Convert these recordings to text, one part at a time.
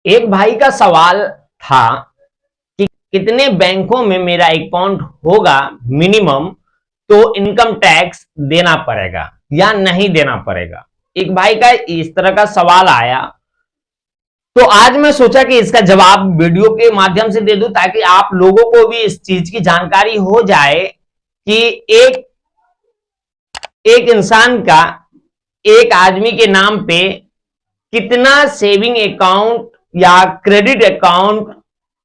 एक भाई का सवाल था कि कितने बैंकों में मेरा अकाउंट होगा मिनिमम तो इनकम टैक्स देना पड़ेगा या नहीं देना पड़ेगा। एक भाई का इस तरह का सवाल आया, तो आज मैं सोचा कि इसका जवाब वीडियो के माध्यम से दे दूं ताकि आप लोगों को भी इस चीज की जानकारी हो जाए कि एक इंसान का, एक आदमी के नाम पे कितना सेविंग अकाउंट या क्रेडिट अकाउंट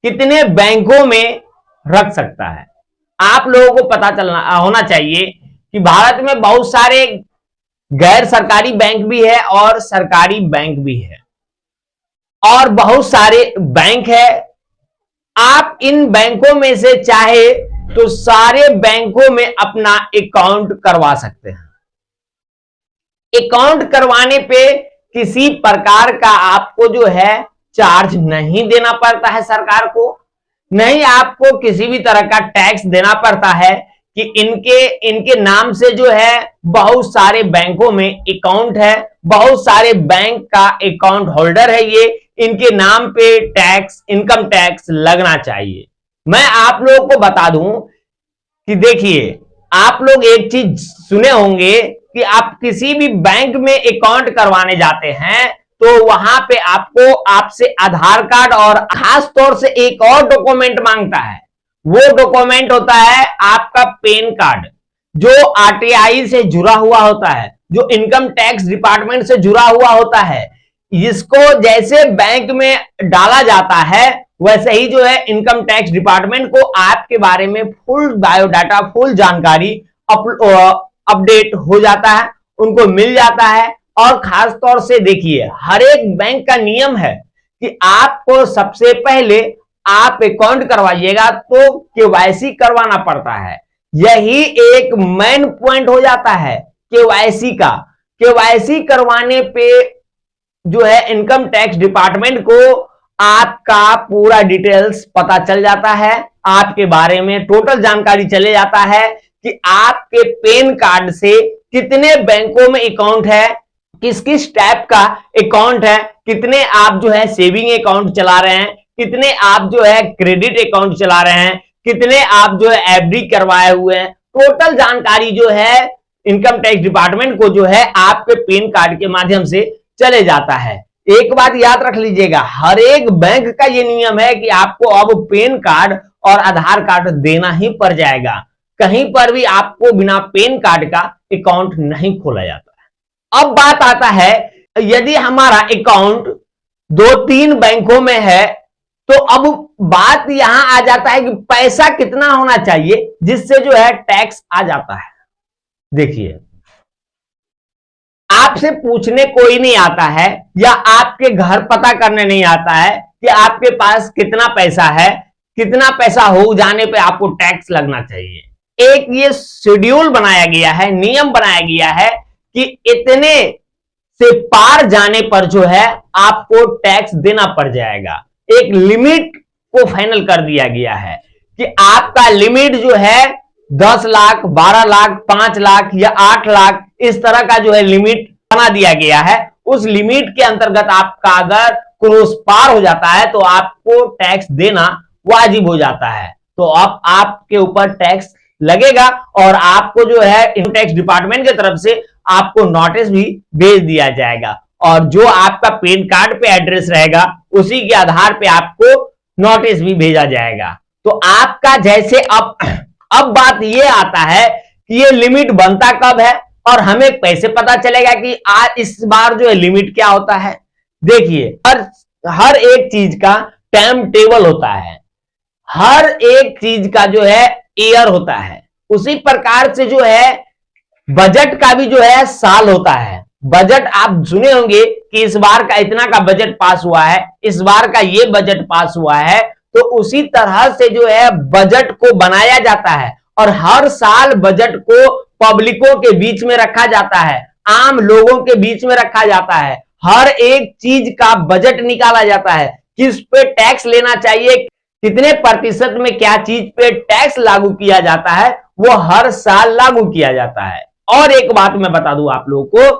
कितने बैंकों में रख सकता है। आप लोगों को पता चलना होना चाहिए कि भारत में बहुत सारे गैर सरकारी बैंक भी है और सरकारी बैंक भी है और बहुत सारे बैंक है। आप इन बैंकों में से चाहे तो सारे बैंकों में अपना अकाउंट करवा सकते हैं। अकाउंट करवाने पे किसी प्रकार का आपको जो है चार्ज नहीं देना पड़ता है सरकार को, नहीं आपको किसी भी तरह का टैक्स देना पड़ता है कि इनके नाम से जो है बहुत सारे बैंकों में अकाउंट है, बहुत सारे बैंक का अकाउंट होल्डर है, ये इनके नाम पे टैक्स, इनकम टैक्स लगना चाहिए। मैं आप लोगों को बता दूं कि देखिए, आप लोग एक चीज सुने होंगे कि आप किसी भी बैंक में अकाउंट करवाने जाते हैं तो वहां पे आपको आपसे आधार कार्ड और खास तौर से एक और डॉक्यूमेंट मांगता है। वो डॉक्यूमेंट होता है आपका पैन कार्ड, जो आरटीआई से जुड़ा हुआ होता है, जो इनकम टैक्स डिपार्टमेंट से जुड़ा हुआ होता है। इसको जैसे बैंक में डाला जाता है वैसे ही जो है इनकम टैक्स डिपार्टमेंट को आपके बारे में फुल बायोडाटा, फुल जानकारी अपडेट हो जाता है, उनको मिल जाता है। और खास तौर से देखिए, हर एक बैंक का नियम है कि आपको सबसे पहले आप अकाउंट करवाइएगा तो केवाईसी करवाना पड़ता है। यही एक मेन पॉइंट हो जाता है केवाईसी का। केवाईसी करवाने पे जो है इनकम टैक्स डिपार्टमेंट को आपका पूरा डिटेल्स पता चल जाता है, आपके बारे में टोटल जानकारी चले जाता है कि आपके पैन कार्ड से कितने बैंकों में अकाउंट है, किस किस टाइप का अकाउंट है, कितने आप जो है सेविंग अकाउंट चला रहे हैं, कितने आप जो है क्रेडिट अकाउंट चला रहे हैं, कितने आप जो है एफडी करवाए हुए हैं। टोटल जानकारी जो है इनकम टैक्स डिपार्टमेंट को जो है आपके पैन कार्ड के माध्यम से चले जाता है। एक बात याद रख लीजिएगा, हर एक बैंक का ये नियम है कि आपको अब पैन कार्ड और आधार कार्ड देना ही पड़ जाएगा। कहीं पर भी आपको बिना पैन कार्ड का अकाउंट नहीं खोला जाता है। अब बात आता है, यदि हमारा अकाउंट 2-3 बैंकों में है तो अब बात यहां आ जाता है कि पैसा कितना होना चाहिए जिससे जो है टैक्स आ जाता है। देखिए, आपसे पूछने कोई नहीं आता है या आपके घर पता करने नहीं आता है कि आपके पास कितना पैसा है, कितना पैसा हो जाने पे आपको टैक्स लगना चाहिए। एक ये शेड्यूल बनाया गया है, नियम बनाया गया है कि इतने से पार जाने पर जो है आपको टैक्स देना पड़ जाएगा। एक लिमिट को फाइनल कर दिया गया है कि आपका लिमिट जो है 10 लाख, 12 लाख, 5 लाख या 8 लाख, इस तरह का जो है लिमिट बना दिया गया है। उस लिमिट के अंतर्गत आपका अगर क्रॉस पार हो जाता है तो आपको टैक्स देना वाजिब हो जाता है। तो अब आपके ऊपर टैक्स लगेगा और आपको जो है इनकम टैक्स डिपार्टमेंट की तरफ से आपको नोटिस भी भेज दिया जाएगा और जो आपका पैन कार्ड पे एड्रेस रहेगा उसी के आधार पे आपको नोटिस भी भेजा जाएगा। तो आपका जैसे अब बात ये आता है कि ये लिमिट बनता कब है और हमें कैसे पता चलेगा कि आज इस बार जो है लिमिट क्या होता है। देखिए, हर एक चीज का टाइम टेबल होता है, हर एक चीज का जो है ईयर होता है। उसी प्रकार से जो है बजट का भी जो है साल होता है। बजट आप सुने होंगे कि इस बार का इतना का बजट पास हुआ है, इस बार का ये बजट पास हुआ है। तो उसी तरह से जो है बजट को बनाया जाता है और हर साल बजट को पब्लिकों के बीच में रखा जाता है, आम लोगों के बीच में रखा जाता है। हर एक चीज का बजट निकाला जाता है, किस पे टैक्स लेना चाहिए, कितने प्रतिशत में क्या चीज पे टैक्स लागू किया जाता है, वो हर साल लागू किया जाता है। और एक बात मैं बता दूं आप लोगों को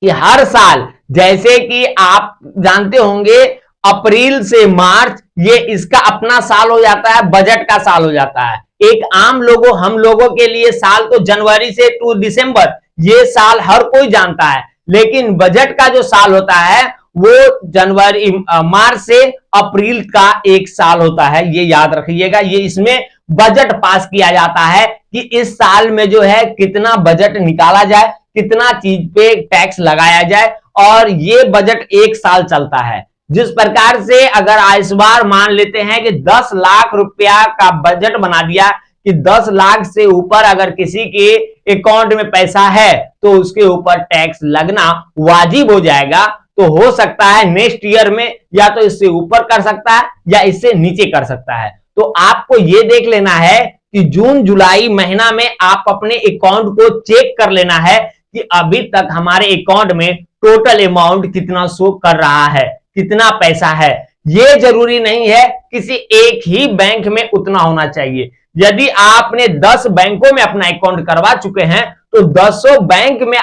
कि हर साल, जैसे कि आप जानते होंगे अप्रैल से मार्च ये इसका अपना साल हो जाता है, बजट का साल हो जाता है। एक आम लोगों हम लोगों के लिए साल तो जनवरी से टू दिसंबर, ये साल हर कोई जानता है, लेकिन बजट का जो साल होता है वो जनवरी मार्च से अप्रैल का एक साल होता है, ये याद रखिएगा। ये इसमें बजट पास किया जाता है कि इस साल में जो है कितना बजट निकाला जाए, कितना चीज पे टैक्स लगाया जाए, और ये बजट एक साल चलता है। जिस प्रकार से अगर इस बार मान लेते हैं कि 10 लाख रुपया का बजट बना दिया कि 10 लाख से ऊपर अगर किसी के अकाउंट में पैसा है तो उसके ऊपर टैक्स लगना वाजिब हो जाएगा, तो हो सकता है नेक्स्ट ईयर में या तो इससे ऊपर कर सकता है या इससे नीचे कर सकता है। तो आपको यह देख लेना है कि जून जुलाई महीना में आप अपने अकाउंट को चेक कर लेना है कि अभी तक हमारे अकाउंट में टोटल अमाउंट कितना शो कर रहा है, कितना पैसा है। यह जरूरी नहीं है किसी एक ही बैंक में उतना होना चाहिए। यदि आपने 10 बैंकों में अपना अकाउंट करवा चुके हैं तो 10 बैंक में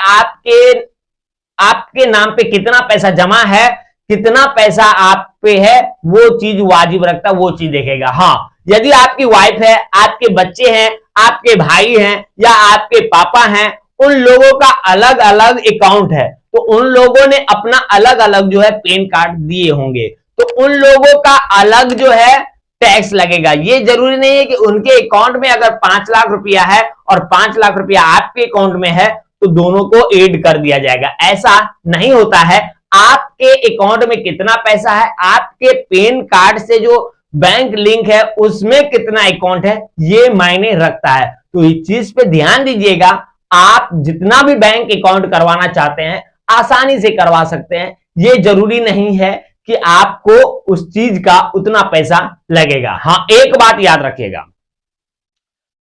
आपके नाम पे कितना पैसा जमा है, कितना पैसा आप पे है, वो चीज वाजिब रखता, वो चीज देखेगा। हाँ, यदि आपकी वाइफ है, आपके बच्चे हैं, आपके भाई हैं या आपके पापा हैं, उन लोगों का अलग अलग अकाउंट है तो उन लोगों ने अपना अलग अलग जो है पैन कार्ड दिए होंगे, तो उन लोगों का अलग जो है टैक्स लगेगा। ये जरूरी नहीं है कि उनके अकाउंट में अगर 5 लाख रुपया है और 5 लाख रुपया आपके अकाउंट में है तो दोनों को ऐड कर दिया जाएगा, ऐसा नहीं होता है। आपके अकाउंट में कितना पैसा है, आपके पैन कार्ड से जो बैंक लिंक है उसमें कितना अकाउंट है, ये मायने रखता है। तो इस चीज पे ध्यान दीजिएगा। आप जितना भी बैंक अकाउंट करवाना चाहते हैं आसानी से करवा सकते हैं, ये जरूरी नहीं है कि आपको उस चीज का उतना पैसा लगेगा। हाँ, एक बात याद रखिएगा,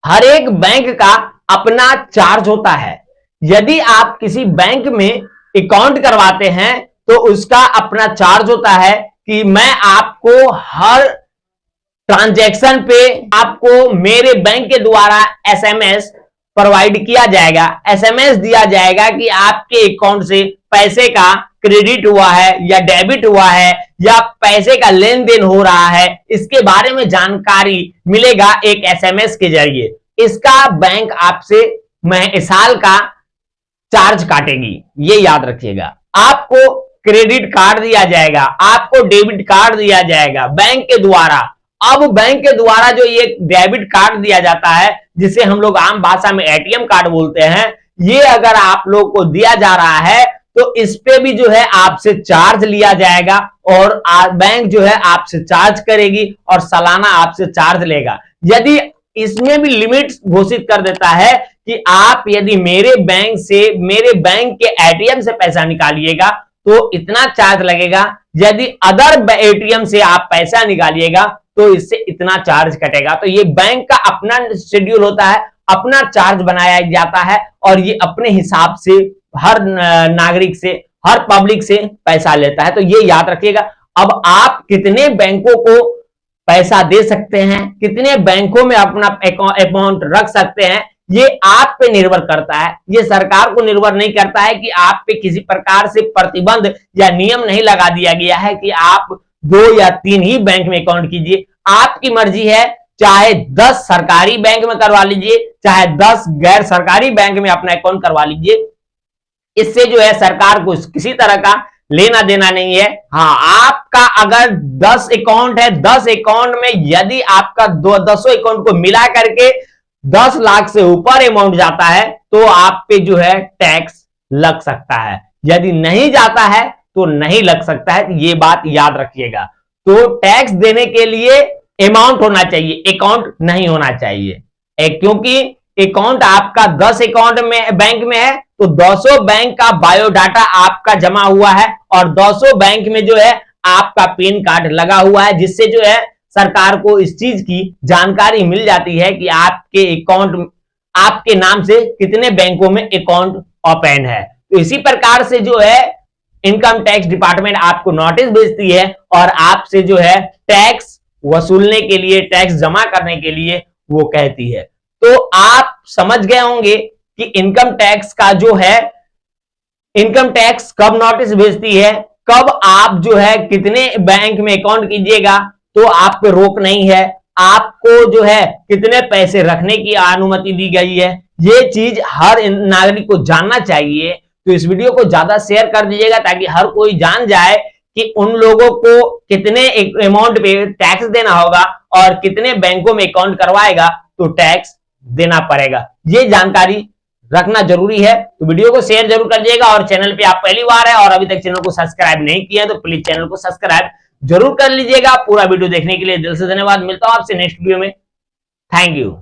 हर एक बैंक का अपना चार्ज होता है। यदि आप किसी बैंक में अकाउंट करवाते हैं तो उसका अपना चार्ज होता है कि मैं आपको हर ट्रांजैक्शन पे आपको मेरे बैंक के द्वारा एसएमएस प्रोवाइड किया जाएगा, एसएमएस दिया जाएगा कि आपके अकाउंट से पैसे का क्रेडिट हुआ है या डेबिट हुआ है या पैसे का लेन देन हो रहा है, इसके बारे में जानकारी मिलेगा एक एसएमएस के जरिए। इसका बैंक आपसे साल का चार्ज काटेगी, ये याद रखिएगा। आपको क्रेडिट कार्ड दिया जाएगा, आपको डेबिट कार्ड दिया जाएगा बैंक के द्वारा। अब बैंक के द्वारा जो ये डेबिट कार्ड दिया जाता है, जिसे हम लोग आम भाषा में एटीएम कार्ड बोलते हैं, ये अगर आप लोग को दिया जा रहा है तो इस पे भी जो है आपसे चार्ज लिया जाएगा और बैंक जो है आपसे चार्ज करेगी और सालाना आपसे चार्ज लेगा। यदि इसमें भी लिमिट घोषित कर देता है कि आप यदि मेरे बैंक के एटीएम से पैसा निकालिएगा तो इतना चार्ज लगेगा, यदि अदर एटीएम से आप पैसा निकालिएगा तो इससे इतना चार्ज कटेगा। तो ये बैंक का अपना शेड्यूल होता है, अपना चार्ज बनाया जाता है और ये अपने हिसाब से हर नागरिक से, हर पब्लिक से पैसा लेता है। तो ये याद रखिएगा। अब आप कितने बैंकों को पैसा दे सकते हैं, कितने बैंकों में अपना अकाउंट रख सकते हैं, ये आप पे निर्भर करता है। ये सरकार को निर्भर नहीं करता है कि आप पे किसी प्रकार से प्रतिबंध या नियम नहीं लगा दिया गया है कि आप 2 या 3 ही बैंक में अकाउंट कीजिए। आपकी मर्जी है, चाहे 10 सरकारी बैंक में करवा लीजिए, चाहे 10 गैर सरकारी बैंक में अपना अकाउंट करवा लीजिए। इससे जो है सरकार को किसी तरह का लेना देना नहीं है। हाँ, आपका अगर 10 अकाउंट है, 10 अकाउंट में यदि आपका 10 अकाउंट को मिला करके 10 लाख से ऊपर अमाउंट जाता है तो आप पे जो है टैक्स लग सकता है, यदि नहीं जाता है तो नहीं लग सकता है। ये बात याद रखिएगा। तो टैक्स देने के लिए अमाउंट होना चाहिए, अकाउंट नहीं होना चाहिए। क्योंकि अकाउंट आपका 10 अकाउंट में बैंक में है तो 200 बैंक का बायोडाटा आपका जमा हुआ है और 200 बैंक में जो है आपका पैन कार्ड लगा हुआ है, जिससे जो है सरकार को इस चीज की जानकारी मिल जाती है कि आपके अकाउंट, आपके नाम से कितने बैंकों में अकाउंट ओपन है। तो इसी प्रकार से जो है इनकम टैक्स डिपार्टमेंट आपको नोटिस भेजती है और आपसे जो है टैक्स वसूलने के लिए, टैक्स जमा करने के लिए वो कहती है। तो आप समझ गए होंगे कि इनकम टैक्स का जो है, इनकम टैक्स कब नोटिस भेजती है, कब आप जो है कितने बैंक में अकाउंट कीजिएगा तो आप पे रोक नहीं है, आपको जो है कितने पैसे रखने की अनुमति दी गई है, ये चीज हर नागरिक को जानना चाहिए। तो इस वीडियो को ज्यादा शेयर कर दीजिएगा ताकि हर कोई जान जाए कि उन लोगों को कितने अमाउंट पे टैक्स देना होगा और कितने बैंकों में अकाउंट करवाएगा तो टैक्स देना पड़ेगा। ये जानकारी रखना जरूरी है। तो वीडियो को शेयर जरूर कर दीजिएगा और चैनल पे आप पहली बार है और अभी तक चैनल को सब्सक्राइब नहीं किया तो प्लीज चैनल को सब्सक्राइब जरूर कर लीजिएगा। पूरा वीडियो देखने के लिए दिल से धन्यवाद। मिलता हूं आपसे नेक्स्ट वीडियो में। Thank you.